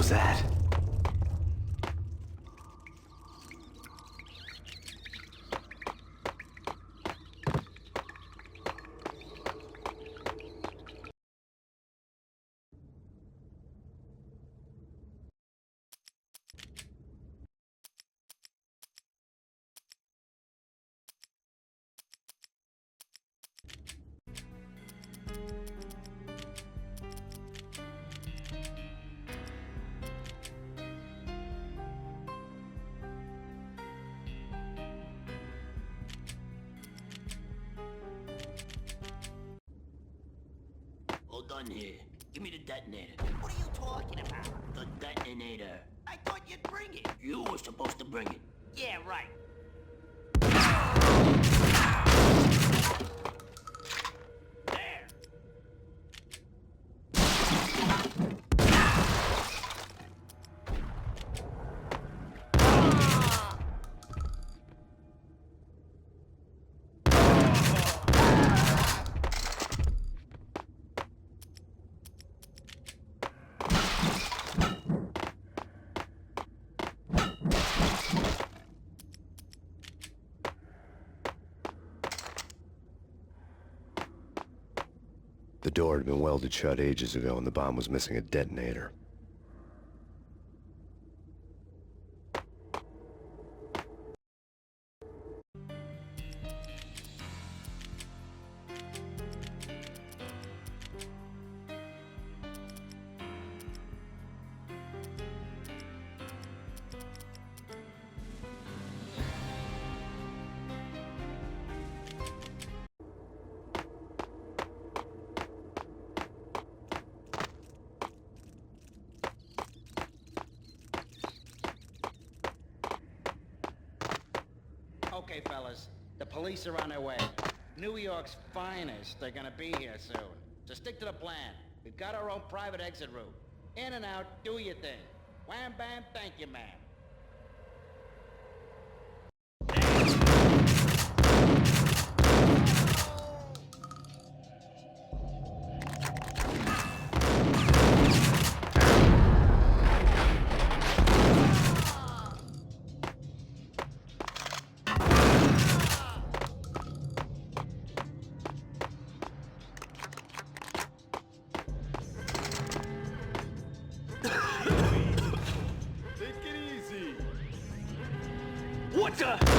was that? All done here. Give me the detonator. What are you talking about? The detonator. I thought you'd bring it. You were supposed to bring it. Yeah, right. There. The door had been welded shut ages ago and the bomb was missing a detonator. Okay, fellas. The police are on their way. New York's finest are gonna be here soon. So stick to the plan. We've got our own private exit route. In and out, do your thing. Wham bam, thank you, ma'am. What the?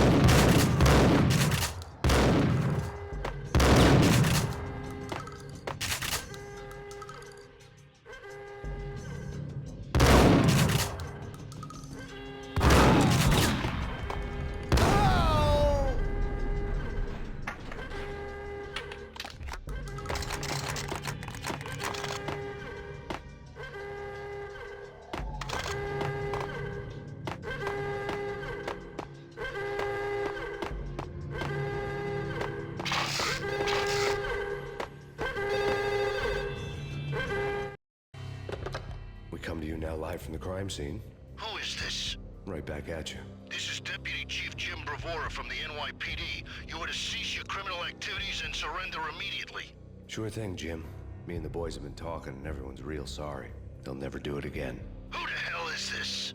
We come to you now live from the crime scene. Who is this? Right back at you. This is Deputy Chief Jim Bravura from the NYPD. You are to cease your criminal activities and surrender immediately. Sure thing, Jim. Me and the boys have been talking, and everyone's real sorry. They'll never do it again. Who the hell is this?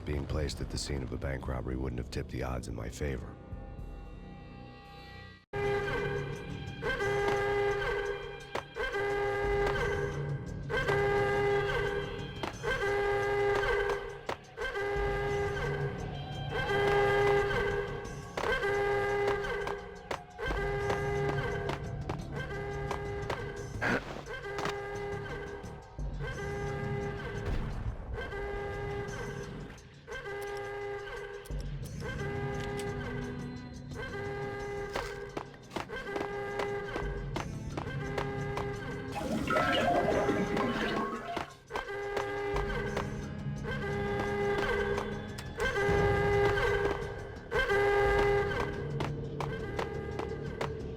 Being placed at the scene of a bank robbery wouldn't have tipped the odds in my favor.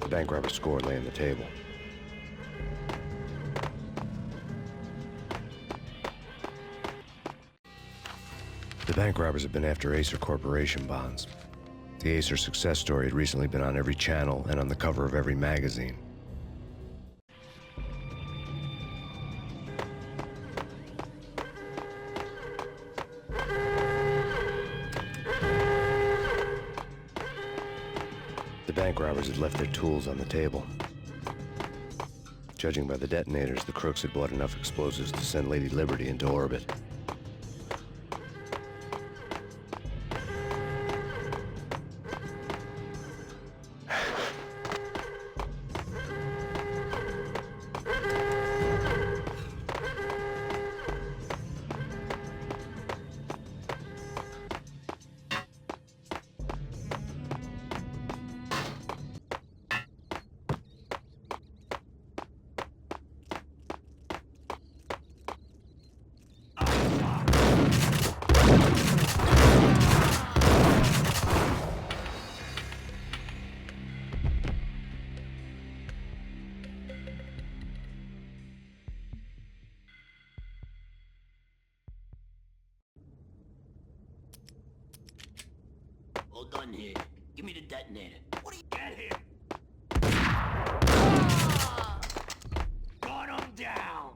The bank robber's score lay on the table. The bank robbers have been after Acer Corporation bonds. The Acer success story had recently been on every channel and on the cover of every magazine. The bank robbers had left their tools on the table. Judging by the detonators, the crooks had bought enough explosives to send Lady Liberty into orbit. All done here. Give me the detonator. What do you get here? Gun him down!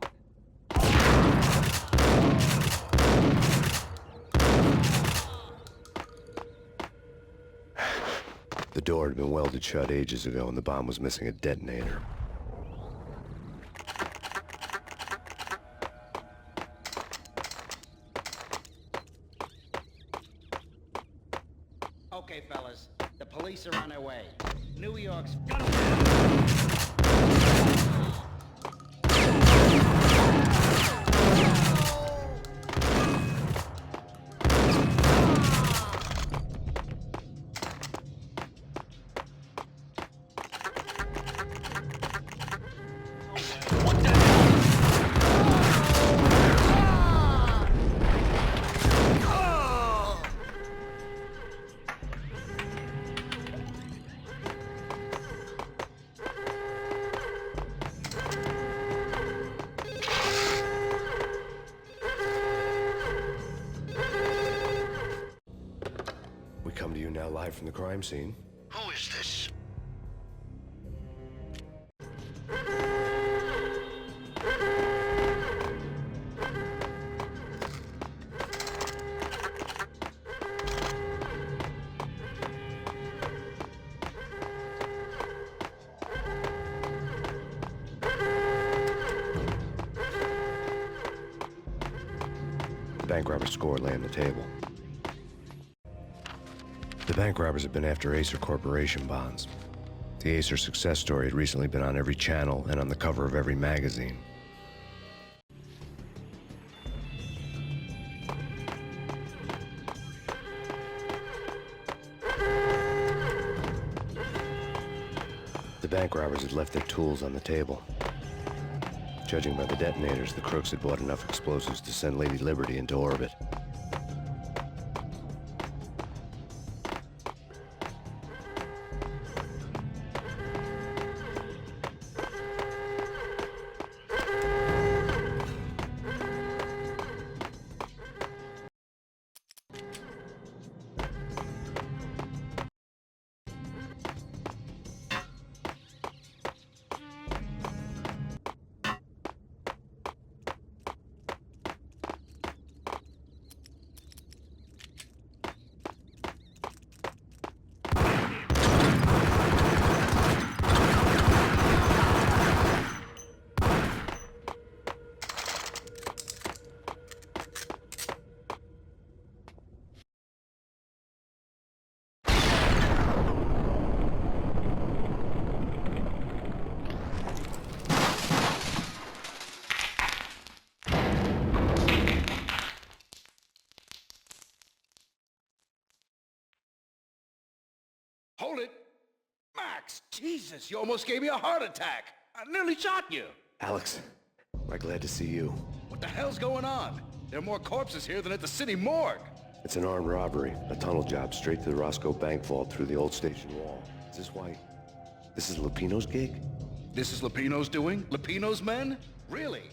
The door had been welded shut ages ago, and the bomb was missing a detonator. Okay, fellas. The police are on their way. New York's... We come to you now live from the crime scene. Who is this? The bank robber's score lay on the table. The bank robbers have been after Acer Corporation bonds. The Acer success story had recently been on every channel and on the cover of every magazine. The bank robbers had left their tools on the table. Judging by the detonators, the crooks had bought enough explosives to send Lady Liberty into orbit. Jesus, you almost gave me a heart attack. I nearly shot you. Alex, I'm glad to see you. What the hell's going on? There are more corpses here than at the city morgue. It's an armed robbery, a tunnel job straight to the Roscoe Bank vault through the old station wall. Is this why? This is Lupino's gig? This is Lupino's doing? Lupino's men? Really?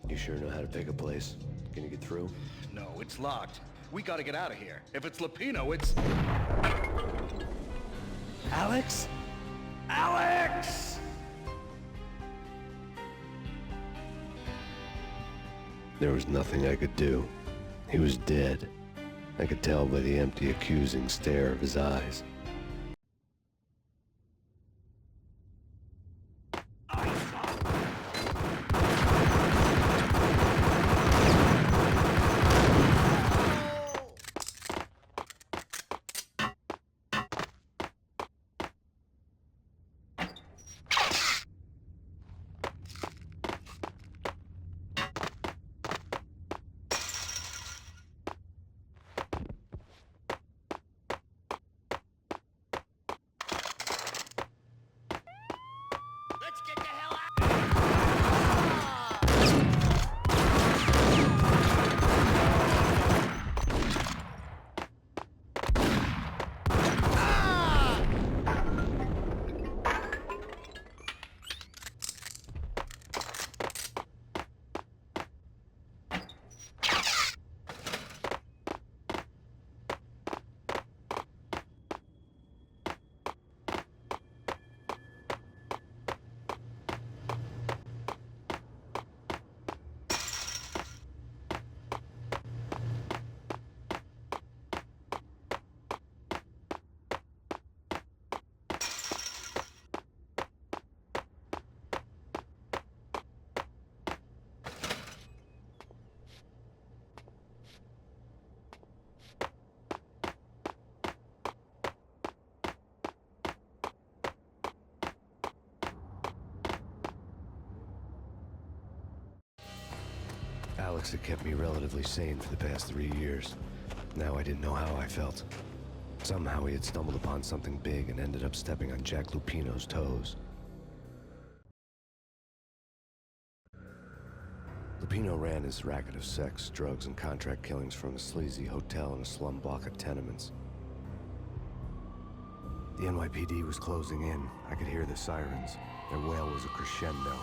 You sure know how to pick a place? Can you get through? No, it's locked. We gotta get out of here. If it's Lupino, it's... Alex? Alex! There was nothing I could do. He was dead. I could tell by the empty, accusing stare of his eyes. Let's get the hell out! Alex had kept me relatively sane for the past 3 years. Now I didn't know how I felt. Somehow he had stumbled upon something big and ended up stepping on Jack Lupino's toes. Lupino ran his racket of sex, drugs, and contract killings from a sleazy hotel in a slum block of tenements. The NYPD was closing in. I could hear the sirens. Their wail was a crescendo.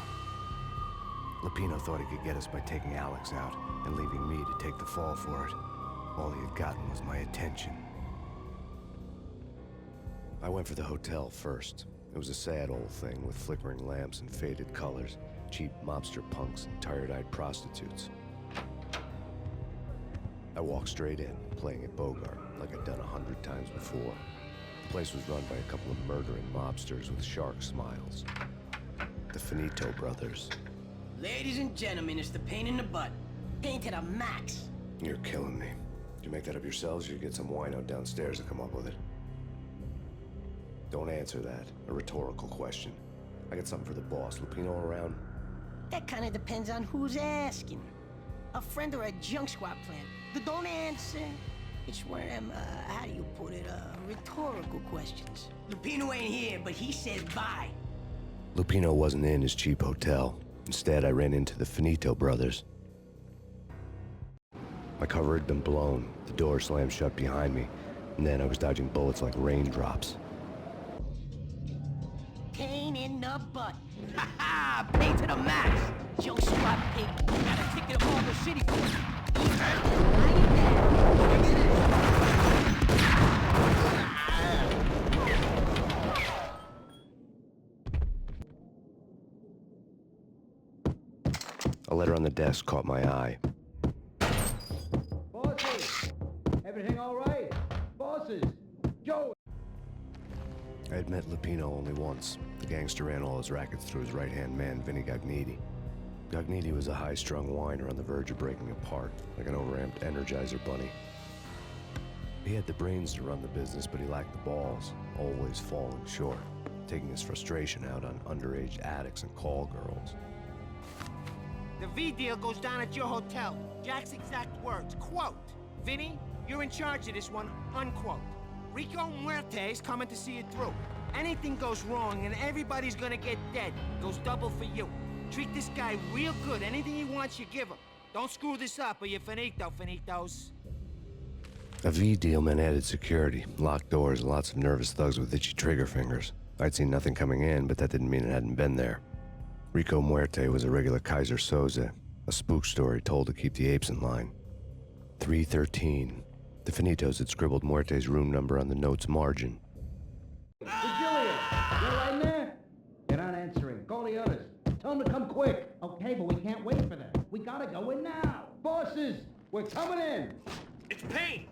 Lupino thought he could get us by taking Alex out and leaving me to take the fall for it. All he had gotten was my attention. I went for the hotel first. It was a sad old thing with flickering lamps and faded colors, cheap mobster punks and tired-eyed prostitutes. I walked straight in, playing at Bogart, like I'd done 100 times before. The place was run by a couple of murdering mobsters with shark smiles. The Finito brothers. Ladies and gentlemen, it's the pain in the butt. Pain to the max. You're killing me. Did you make that up yourselves, or you get some wino downstairs to come up with it? Don't answer that. A rhetorical question. I got something for the boss. Lupino around? That kind of depends on who's asking. A friend or a junk squad plan. Don't answer. It's one of them, how do you put it, rhetorical questions. Lupino ain't here, but he says bye. Lupino wasn't in his cheap hotel. Instead, I ran into the Finito brothers. My cover had been blown. The door slammed shut behind me, and then I was dodging bullets like raindrops. Pain in the butt. Ha ha! Pain to the max. Junk squad pig. Got a ticket to Culver City for it. A letter on the desk caught my eye. Bosses! Everything all right? Bosses! Joe! I had met Lupino only once. The gangster ran all his rackets through his right-hand man, Vinny Gognitti. Gognitti was a high-strung whiner on the verge of breaking apart, like an overamped Energizer bunny. He had the brains to run the business, but he lacked the balls, always falling short, taking his frustration out on underage addicts and call girls. The V deal goes down at your hotel. Jack's exact words, quote, "Vinny, you're in charge of this one," unquote. Rico Muerte's coming to see it through. Anything goes wrong and everybody's gonna get dead. Goes double for you. Treat this guy real good. Anything he wants, you give him. Don't screw this up or you're finito, finitos. A V deal meant added security, locked doors, and lots of nervous thugs with itchy trigger fingers. I'd seen nothing coming in, but that didn't mean it hadn't been there. Rico Muerte was a regular Kaiser Soze, a spook story told to keep the apes in line. 313. The Finitos had scribbled Muerte's room number on the note's margin. Julian, you right in there? You're not answering. Call the others. Tell them to come quick. Okay, but we can't wait for them. We gotta go in now. Bosses, we're coming in. It's Payne!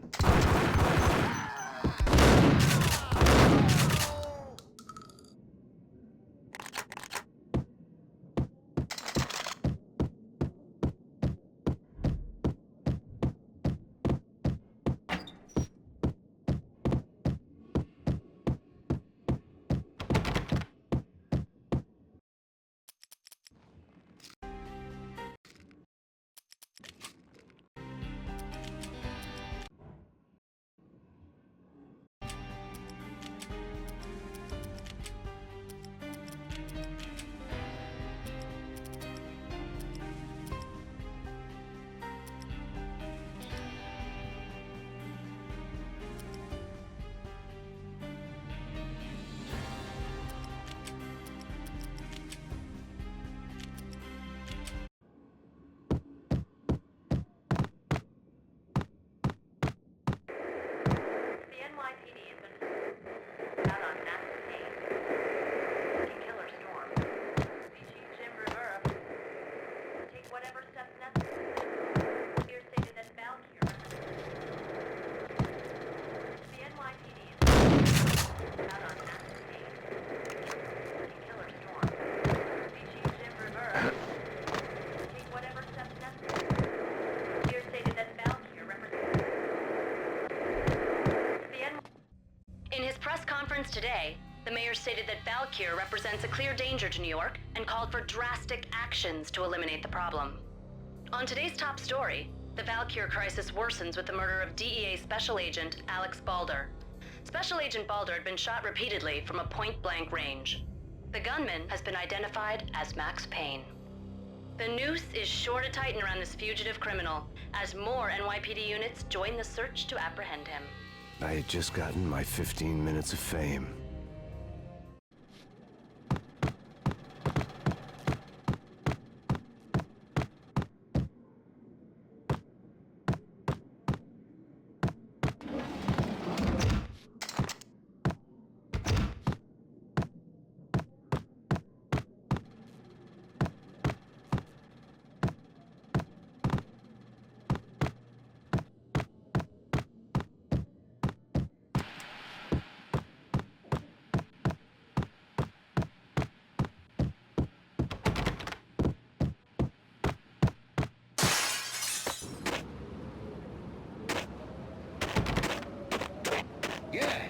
Today, the mayor stated that Valkyr represents a clear danger to New York and called for drastic actions to eliminate the problem. On today's top story, the Valkyr crisis worsens with the murder of DEA Special Agent Alex Balder. Special Agent Balder had been shot repeatedly from a point-blank range. The gunman has been identified as Max Payne. The noose is sure to tighten around this fugitive criminal as more NYPD units join the search to apprehend him. I had just gotten my 15 minutes of fame.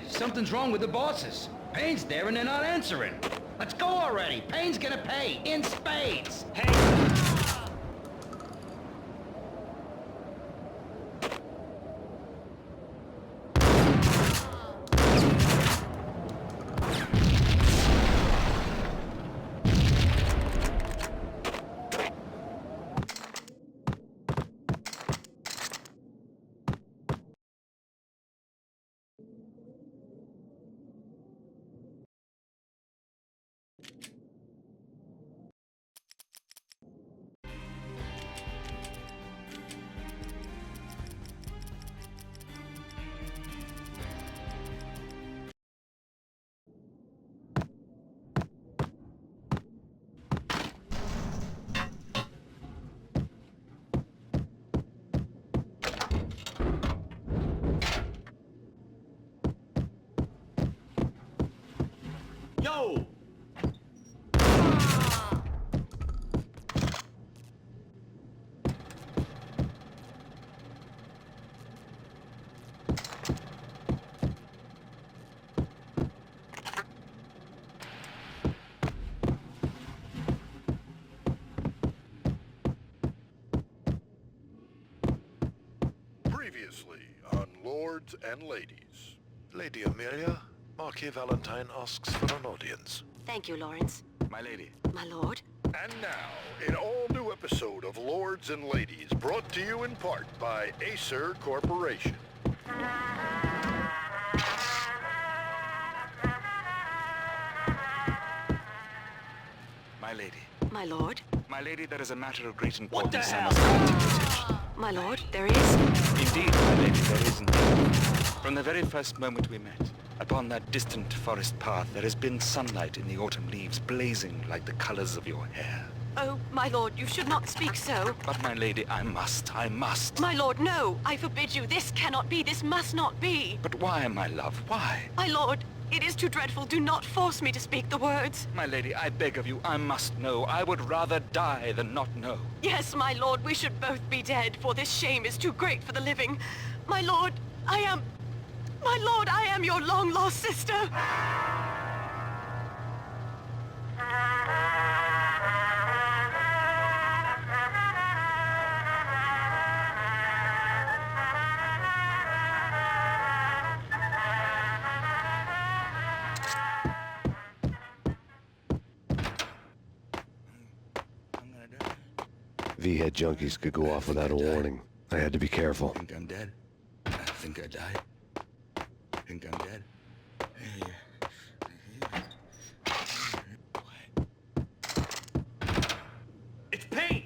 Something's wrong with the bosses. Payne's there and they're not answering. Let's go already. Payne's gonna pay in spades. Hey! Yo! Previously on Lords and Ladies. Lady Amelia, Marquis Valentine asks for an audience. Thank you, Lawrence. My lady. My lord. And now, an all-new episode of Lords and Ladies, brought to you in part by Acer Corporation. My lady. My lord. My lady, there is a matter of great importance. What the I hell? must bring to your attention. My lord, there is. Indeed, my lady, there is indeed. From the very first moment we met, upon that distant forest path, there has been sunlight in the autumn leaves blazing like the colors of your hair. Oh, my lord, you should not speak so. But my lady, I must. My lord, no. I forbid you. This cannot be. This must not be. But why, my love, why? My lord, it is too dreadful. Do not force me to speak the words. My lady, I beg of you, I must know. I would rather die than not know. Yes, my lord, we should both be dead, for this shame is too great for the living. My lord, I am your long-lost sister. I'm gonna die. V-head junkies could go off without a warning. I had to be careful. I think I'm dead. I think I died. I think I'm dead. It's Payne!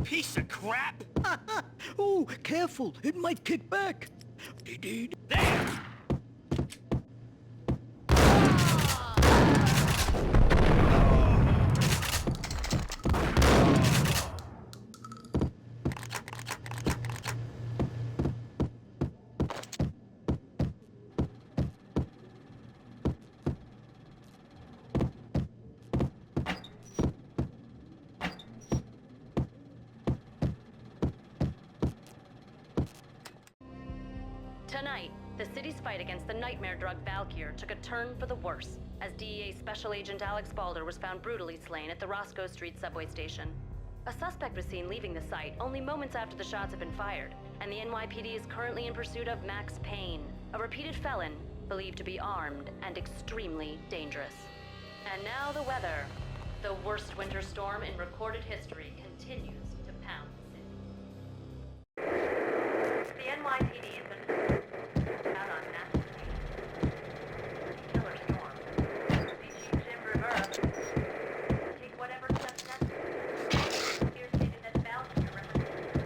Piece of crap! Oh, careful. It might kick back. There! Tonight, the city's fight against the nightmare drug Valkyr took a turn for the worse, as DEA Special Agent Alex Balder was found brutally slain at the Roscoe Street subway station. A suspect was seen leaving the site only moments after the shots had been fired, and the NYPD is currently in pursuit of Max Payne, a repeated felon believed to be armed and extremely dangerous. And now the weather. The worst winter storm in recorded history continues to pound the city. The NYPD has been out on massive killer storm. Chief Jim Rivera take whatever steps necessary. Here stated that Valkyr represents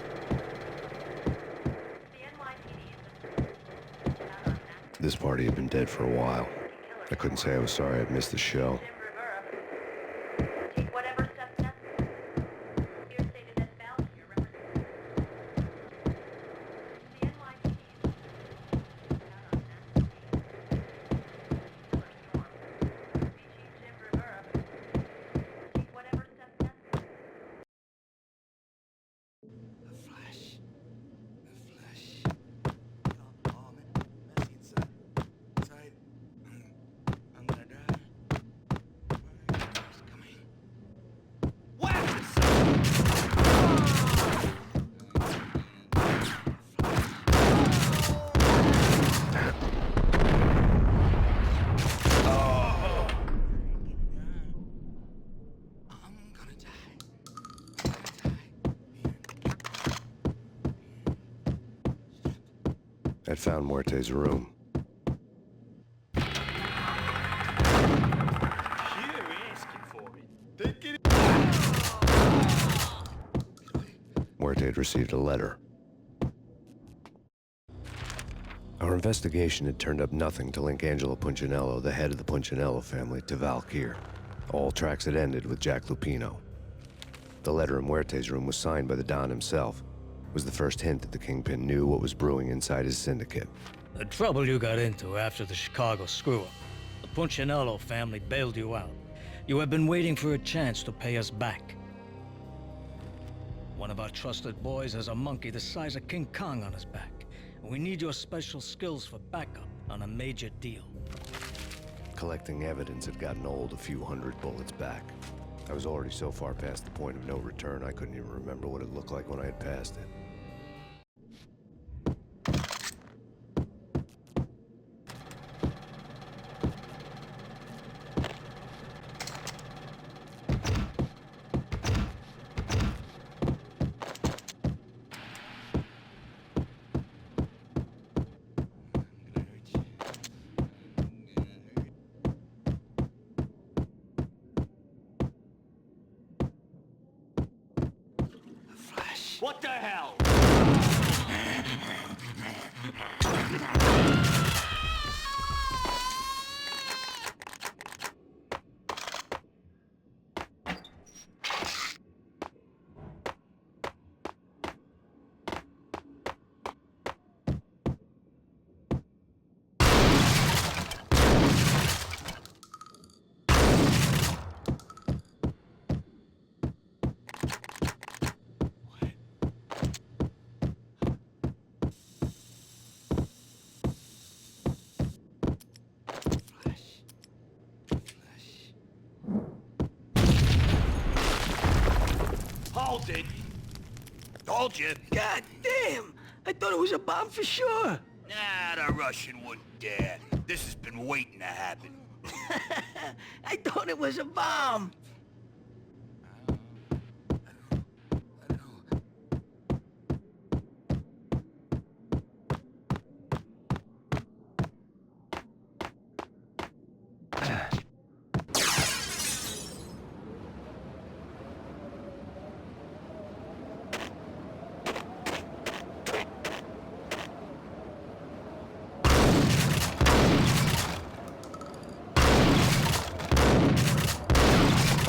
the NYPD has been out on massive. This party had been dead for a while. I couldn't say I was sorry I'd missed the show. Jim Rivera take whatever steps necessary. Here stated that Valkyr represents the NYPD has been out on massive killer storm. Chief Jim Rivera take whatever steps necessary. The flesh. The flesh. Oh, man. Messy inside. Inside. I'm gonna die. It's coming. I'm gonna die. I'd found Muerte's room. You're asking for it. Muerte had received a letter. Our investigation had turned up nothing to link Angelo Punchinello, the head of the Punchinello family, to Valkyr. All tracks had ended with Jack Lupino. The letter in Muerte's room was signed by the Don himself. It was the first hint that the Kingpin knew what was brewing inside his syndicate. The trouble you got into after the Chicago screw-up. The Punchinello family bailed you out. You have been waiting for a chance to pay us back. One of our trusted boys has a monkey the size of King Kong on his back. We need your special skills for backup on a major deal. Collecting evidence had gotten old a few hundred bullets back. I was already so far past the point of no return, I couldn't even remember what it looked like when I had passed it. What the hell? Hold it! Told you. God damn! I thought it was a bomb for sure. Nah, the Russian wouldn't dare. This has been waiting to happen. I thought it was a bomb.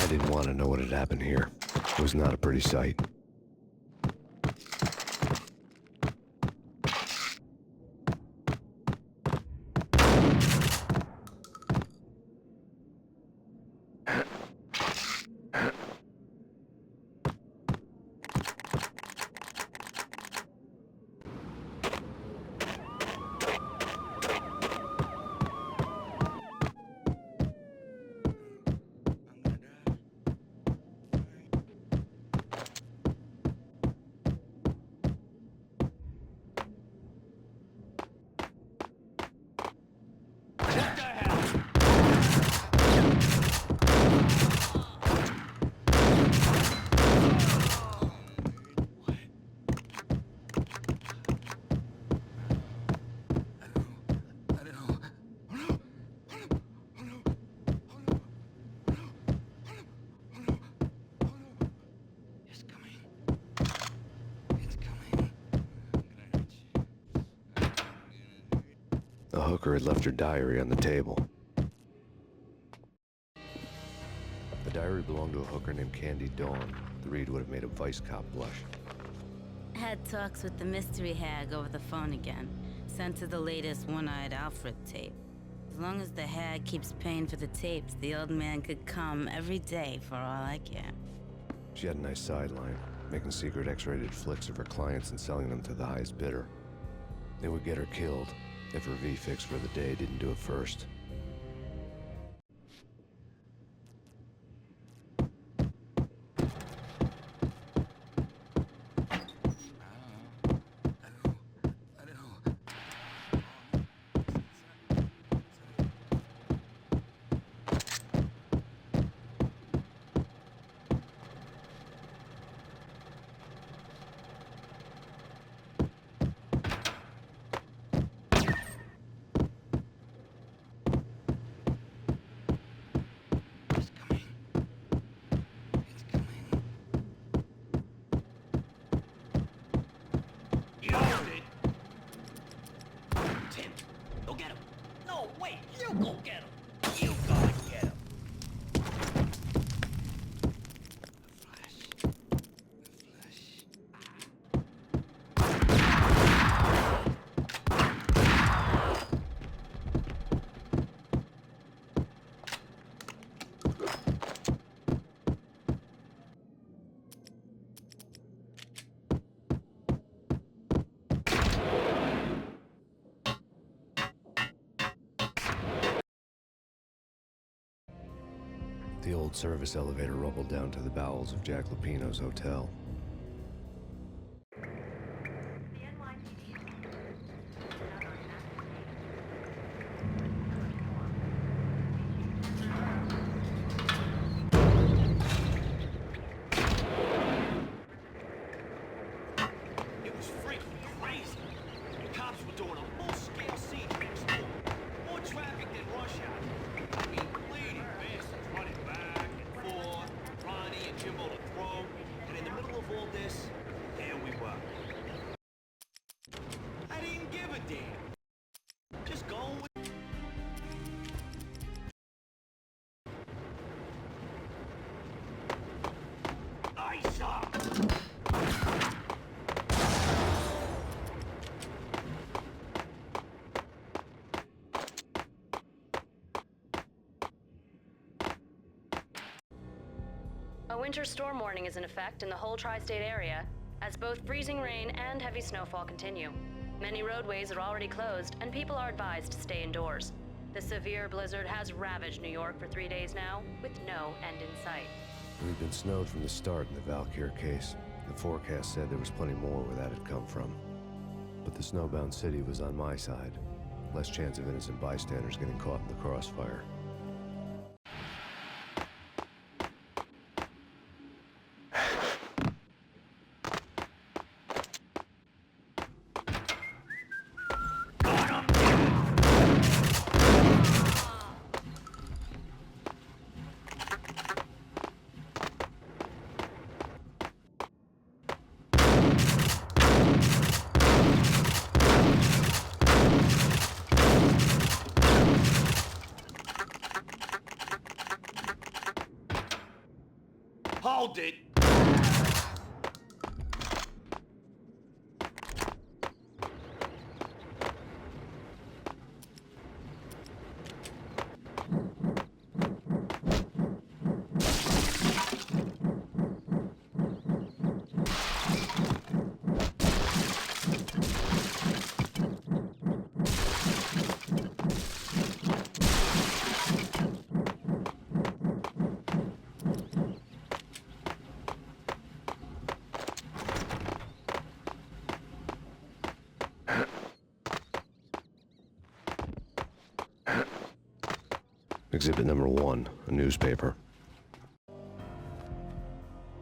I didn't want to know what had happened here. It was not a pretty sight. The hooker had left her diary on the table. The diary belonged to a hooker named Candy Dawn. The read would have made a vice cop blush. Had talks with the mystery hag over the phone again. Sent her the latest one-eyed Alfred tape. As long as the hag keeps paying for the tapes, the old man could come every day for all I care. She had a nice sideline, making secret X-rated flicks of her clients and selling them to the highest bidder. They would get her killed if her V-fix for the day didn't do it first. The old service elevator rumbled down to the bowels of Jack Lupino's hotel. It was freaking crazy. The cops were doing a full-scale siege next door. More traffic than rush hour. I mean, bleeding bastards running back and forth, Ronnie and Jimbo to throw. And in the middle of all this, there we were. I didn't give a damn. Just going with... Ice up! A winter storm warning is in effect in the whole tri-state area, as both freezing rain and heavy snowfall continue. Many roadways are already closed, and people are advised to stay indoors. The severe blizzard has ravaged New York for 3 days now, with no end in sight. We'd been snowed from the start in the Valkyr case. The forecast said there was plenty more where that had come from. But the snowbound city was on my side. Less chance of innocent bystanders getting caught in the crossfire. Hold it! Exhibit number 1, a newspaper.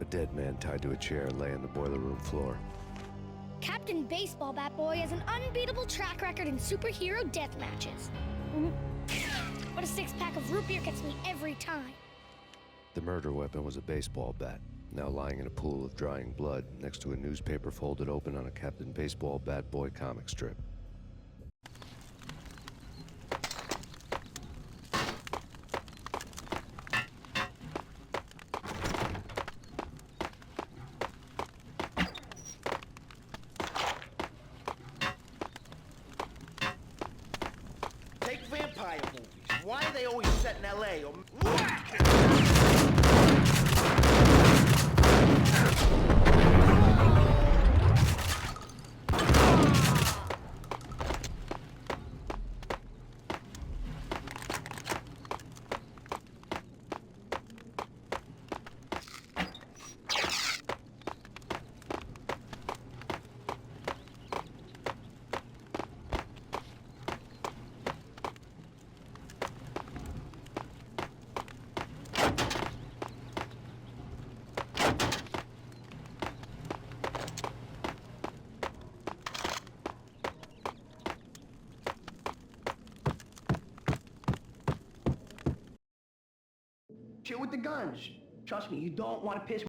A dead man tied to a chair lay on the boiler room floor. Captain Baseball Bat Boy has an unbeatable track record in superhero death matches. But a 6-pack of root beer gets me every time. The murder weapon was a baseball bat, now lying in a pool of drying blood next to a newspaper folded open on a Captain Baseball Bat Boy comic strip. Take vampire movies. Why are they always set in L.A. or... Chill with the guns. Trust me, you don't want to piss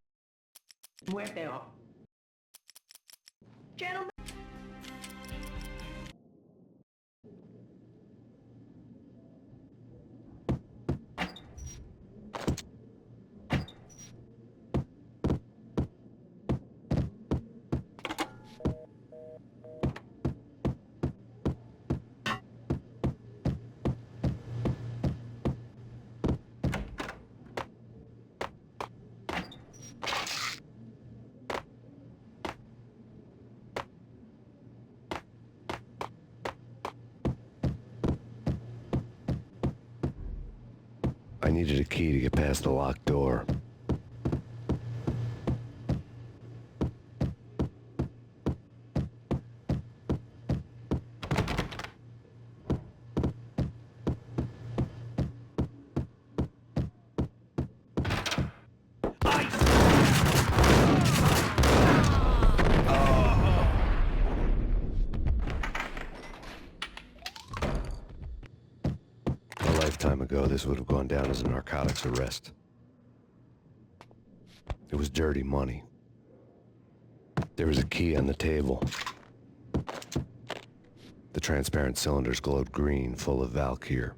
where they are. Gentlemen. I needed a key to get past the locked door. A lifetime ago, this would have gone down as a narcotics arrest. It was dirty money. There was a key on the table. The transparent cylinders glowed green, full of Valkyr.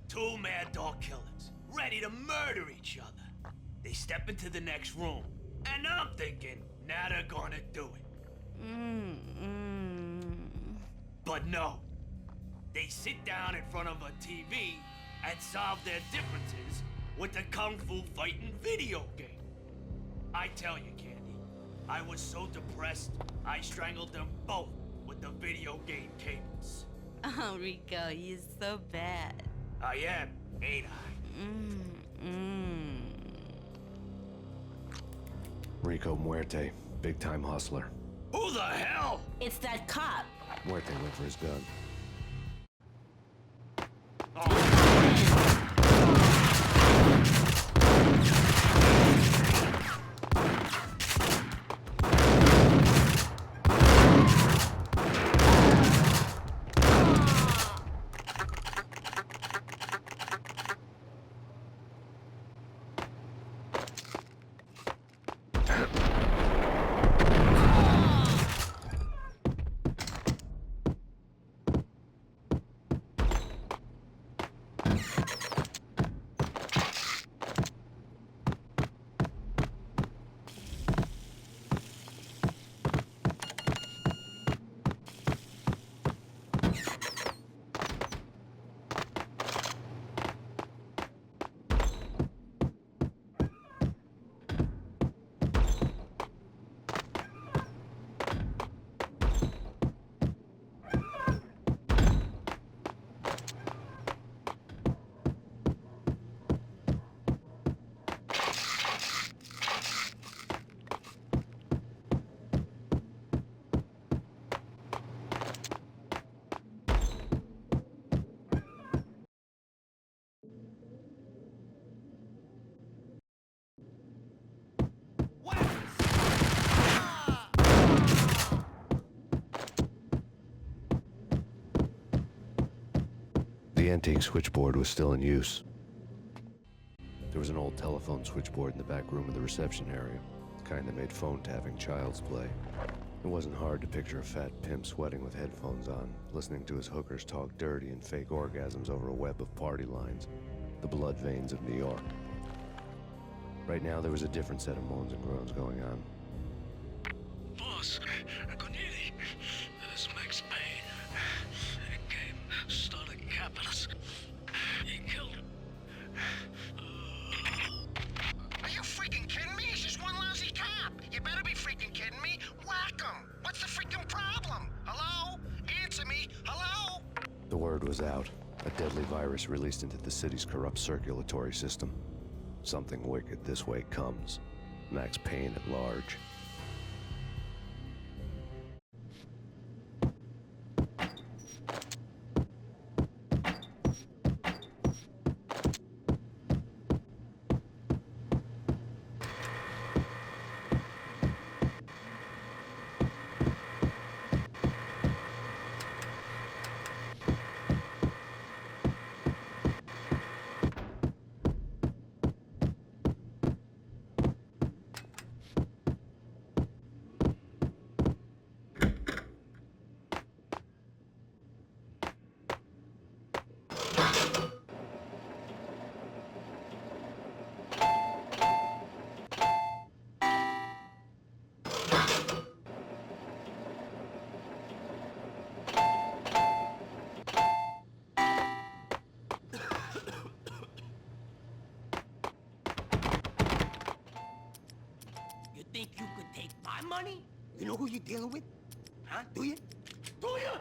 Two mad dog killers, ready to murder each other. They step into the next room, and I'm thinking, now they're gonna do it. But no. They sit down in front of a TV and solve their differences with the Kung Fu fighting video game. I tell you, Candy, I was so depressed, I strangled them both with the video game cables. Oh, Rico, you're so bad. I am, ain't I? Rico Muerte, big-time hustler. Who the hell? It's that cop. Muerte went for his gun. The antique switchboard was still in use. There was an old telephone switchboard in the back room of the reception area, the kind that made phone tapping child's play. It wasn't hard to picture a fat pimp sweating with headphones on, listening to his hookers talk dirty and fake orgasms over a web of party lines, the blood veins of New York. Right now, there was a different set of moans and groans going on. Boss, Cornelia, this is Max Payne. He came, started capping us. He killed him. Are you freaking kidding me? He's just one lousy cop. You better be freaking kidding me. Whack him. What's the freaking problem? Hello? Answer me. Hello? The word was out. A deadly virus released into the city's corrupt circulatory system. Something wicked this way comes. Max Payne at large. would take my money? You know who you're dealing with? Huh? Do you? Do you?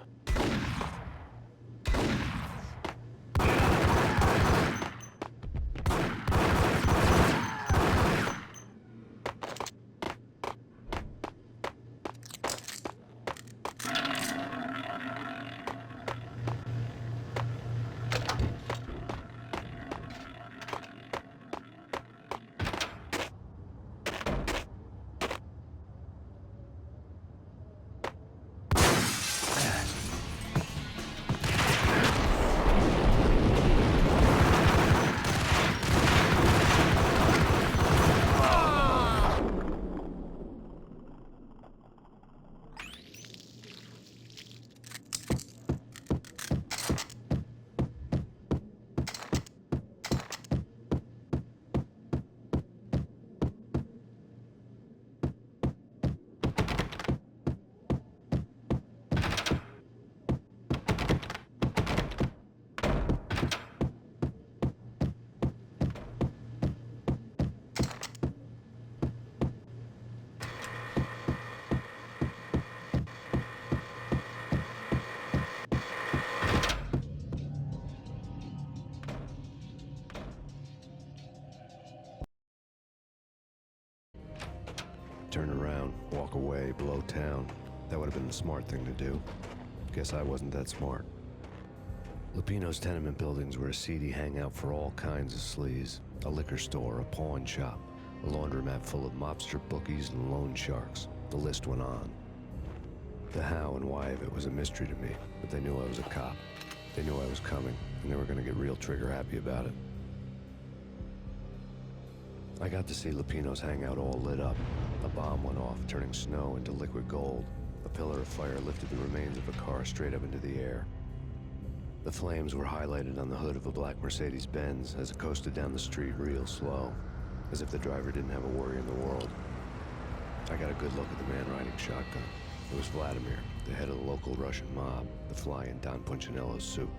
Turn around, walk away, blow town. That would have been the smart thing to do. Guess I wasn't that smart. Lupino's tenement buildings were a seedy hangout for all kinds of sleaze. A liquor store, a pawn shop, a laundromat full of mobster bookies and loan sharks. The list went on. The how and why of it was a mystery to me, but they knew I was a cop. They knew I was coming, and they were going to get real trigger happy about it. I got to see Lupino's hangout all lit up. A bomb went off, turning snow into liquid gold. A pillar of fire lifted the remains of a car straight up into the air. The flames were highlighted on the hood of a black Mercedes-Benz as it coasted down the street real slow, as if the driver didn't have a worry in the world. I got a good look at the man riding shotgun. It was Vladimir, the head of the local Russian mob, the fly in Don Punchinello's suit.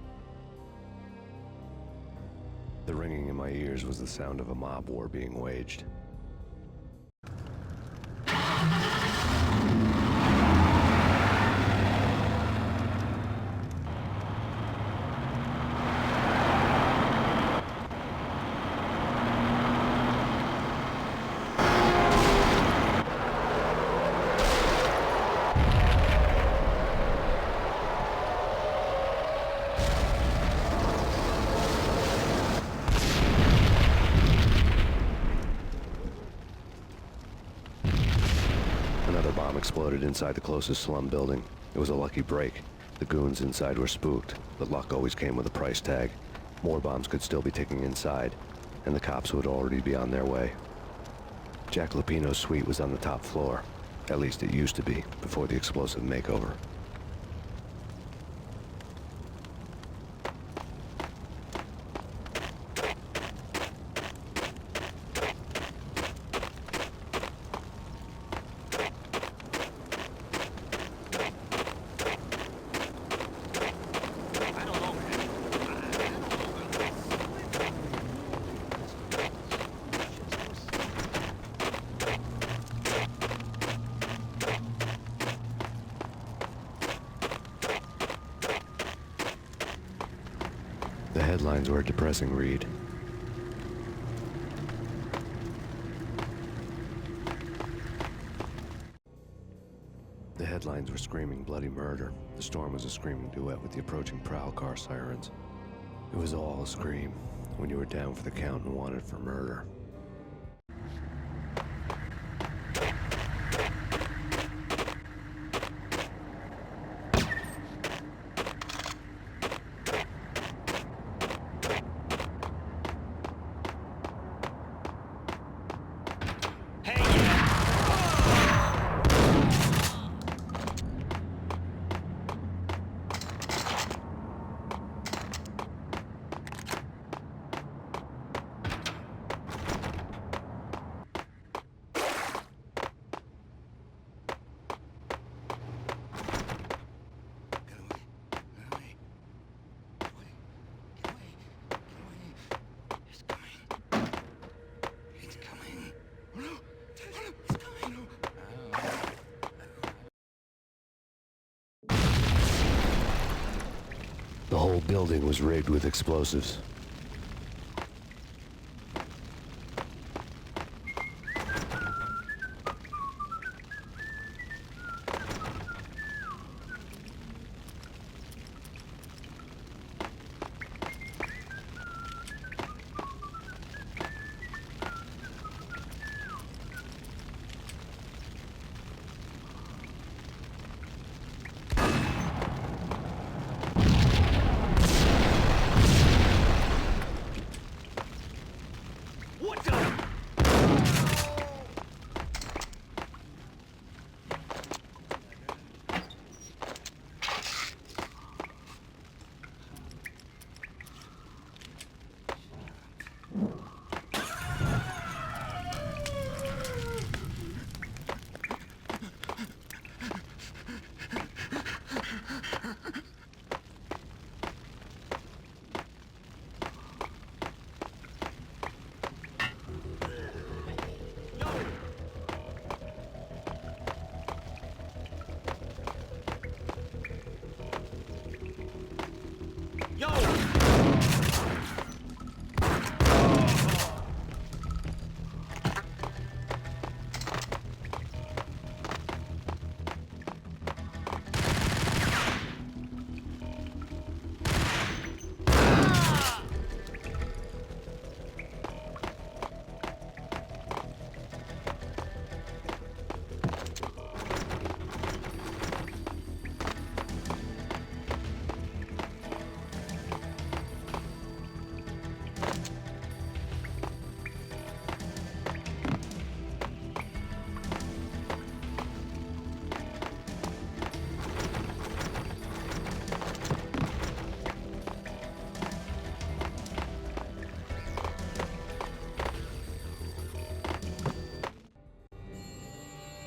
The ringing in my ears was the sound of a mob war being waged. Exploded inside the closest slum building. It was a lucky break. The goons inside were spooked, but luck always came with a price tag. More bombs could still be ticking inside, and the cops would already be on their way. Jack Lupino's suite was on the top floor. At least it used to be, before the explosive makeover. The headlines were a depressing read. The headlines were screaming bloody murder. The storm was a screaming duet with the approaching prowl car sirens. It was all a scream when you were down for the count and wanted for murder. building was rigged with explosives.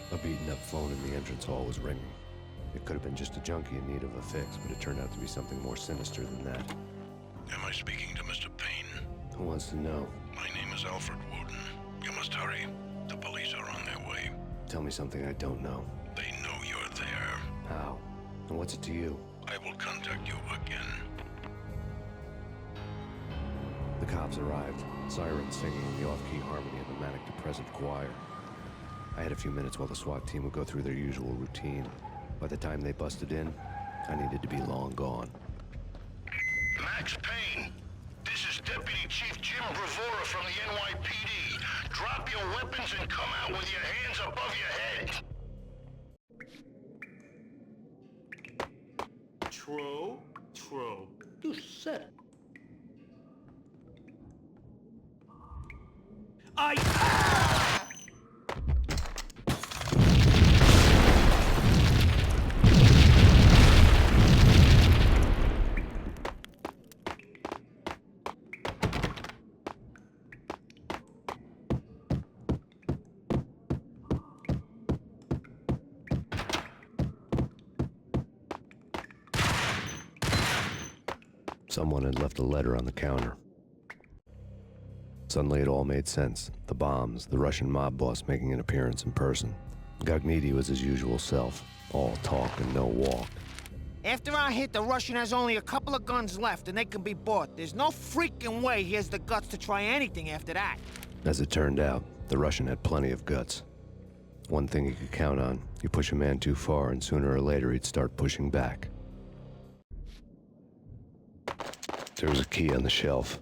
A beaten-up phone in the entrance hall was ringing. It could have been just a junkie in need of a fix, but it turned out to be something more sinister than that. Am I speaking to Mr. Payne? Who wants to know? My name is Alfred Woden. You must hurry. The police are on their way. Tell me something I don't know. They know you're there. How? And what's it to you? I will contact you again. The cops arrived, sirens singing in the off-key harmony of a manic-depressive choir. I had a few minutes while the SWAT team would go through their usual routine. By the time they busted in, I needed to be long gone. Max Payne, this is Deputy Chief Jim Bravura from the NYPD. Drop your weapons and come out with your hands above your head. True. You said it. Someone had left a letter on the counter. Suddenly it all made sense. The bombs, the Russian mob boss making an appearance in person. Gagnidi was his usual self, all talk and no walk. After our hit, the Russian has only a couple of guns left, and they can be bought. There's no freaking way he has the guts to try anything after that. As it turned out, the Russian had plenty of guts. One thing you could count on, you push a man too far and sooner or later he'd start pushing back. There was a key on the shelf.